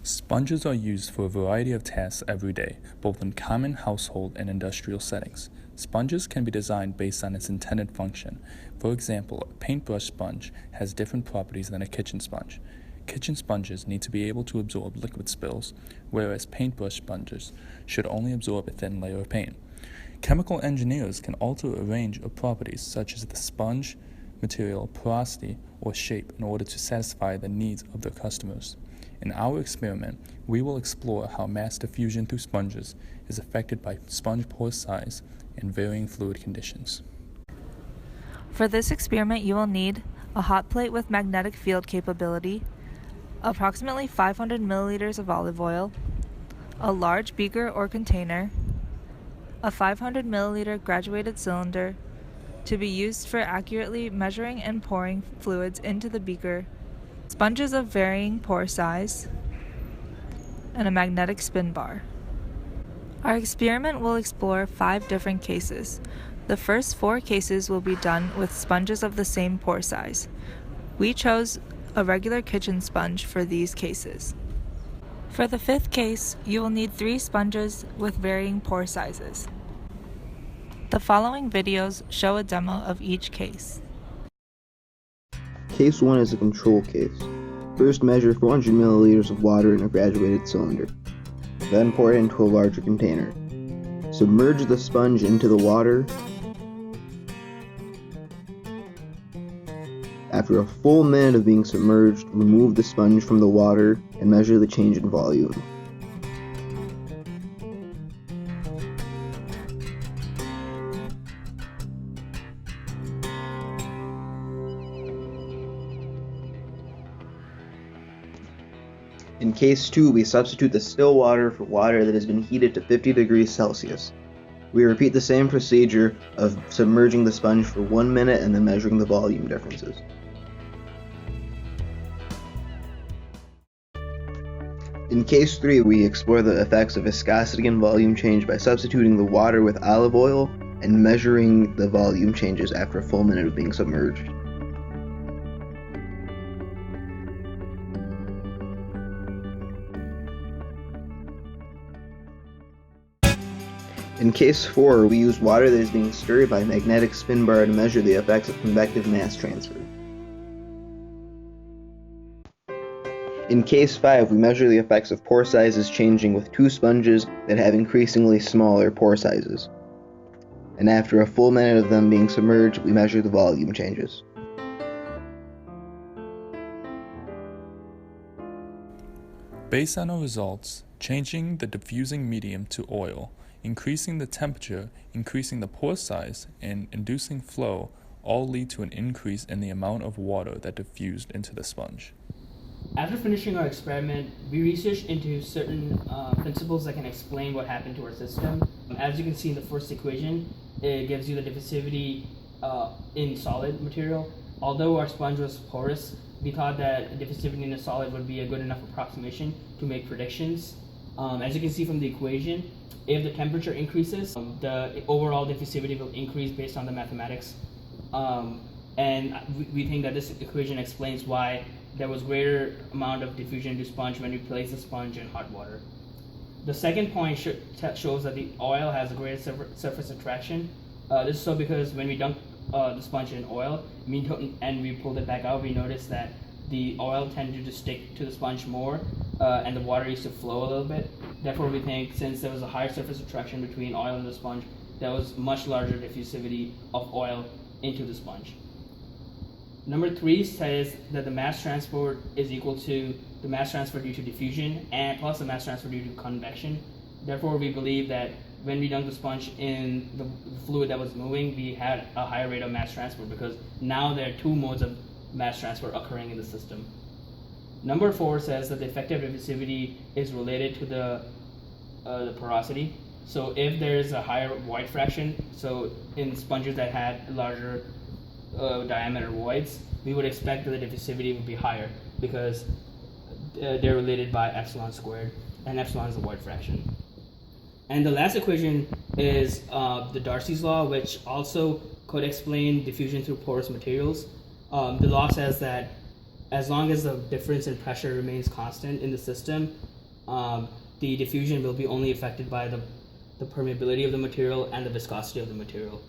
Sponges are used for a variety of tasks every day, both in common household and industrial settings. Sponges can be designed based on its intended function. For example, a paintbrush sponge has different properties than a kitchen sponge. Kitchen sponges need to be able to absorb liquid spills, whereas paintbrush sponges should only absorb a thin layer of paint. Chemical engineers can alter a range of properties such as the sponge, material, porosity, or shape in order to satisfy the needs of their customers. In our experiment, we will explore how mass diffusion through sponges is affected by sponge pore size and varying fluid conditions. For this experiment, you will need a hot plate with magnetic field capability, approximately 500 milliliters of olive oil, a large beaker or container, a 500 milliliter graduated cylinder to be used for accurately measuring and pouring fluids into the beaker, sponges of varying pore size, and a magnetic spin bar. Our experiment will explore 5 different cases. The first 4 cases will be done with sponges of the same pore size. We chose a regular kitchen sponge for these cases. For the 5th case, you will need 3 sponges with varying pore sizes. The following videos show a demo of each case. Case 1 is a control case. First measure 400 milliliters of water in a graduated cylinder. Then pour it into a larger container. Submerge the sponge into the water. After a full minute of being submerged, remove the sponge from the water and measure the change in volume. In case 2, we substitute the still water for water that has been heated to 50 degrees Celsius. We repeat the same procedure of submerging the sponge for 1 minute and then measuring the volume differences. In case 3, we explore the effects of viscosity and volume change by substituting the water with olive oil and measuring the volume changes after a full minute of being submerged. In case 4, we use water that is being stirred by a magnetic spin bar to measure the effects of convective mass transfer. In case 5, we measure the effects of pore sizes changing with 2 sponges that have increasingly smaller pore sizes. And after a full minute of them being submerged, we measure the volume changes. Based on our results, changing the diffusing medium to oil, increasing the temperature, increasing the pore size, and inducing flow all lead to an increase in the amount of water that diffused into the sponge. After finishing our experiment, we researched into certain principles that can explain what happened to our system. As you can see in the first equation, it gives you the diffusivity in solid material. Although our sponge was porous, we thought that diffusivity in a solid would be a good enough approximation to make predictions. As you can see from the equation, if the temperature increases, the overall diffusivity will increase based on the mathematics. And we think that this equation explains why there was greater amount of diffusion to sponge when we place the sponge in hot water. The second point shows that the oil has a greater surface attraction. This is so because when we dunk the sponge in oil and we pulled it back out, we noticed that the oil tended to stick to the sponge more and the water used to flow a little bit. Therefore, we think since there was a higher surface attraction between oil and the sponge, there was much larger diffusivity of oil into the sponge. Number 3 says that the mass transport is equal to the mass transfer due to diffusion and plus the mass transfer due to convection. Therefore, we believe that when we dunked the sponge in the fluid that was moving, we had a higher rate of mass transfer because now there are 2 modes of mass transfer occurring in the system. Number 4 says that the effective diffusivity is related to the porosity. So if there is a higher void fraction, so in sponges that had larger diameter voids, we would expect that the diffusivity would be higher because they're related by epsilon squared, and epsilon is the void fraction. And the last equation is the Darcy's law, which also could explain diffusion through porous materials. The law says that as long as the difference in pressure remains constant in the system, the diffusion will be only affected by the permeability of the material and the viscosity of the material.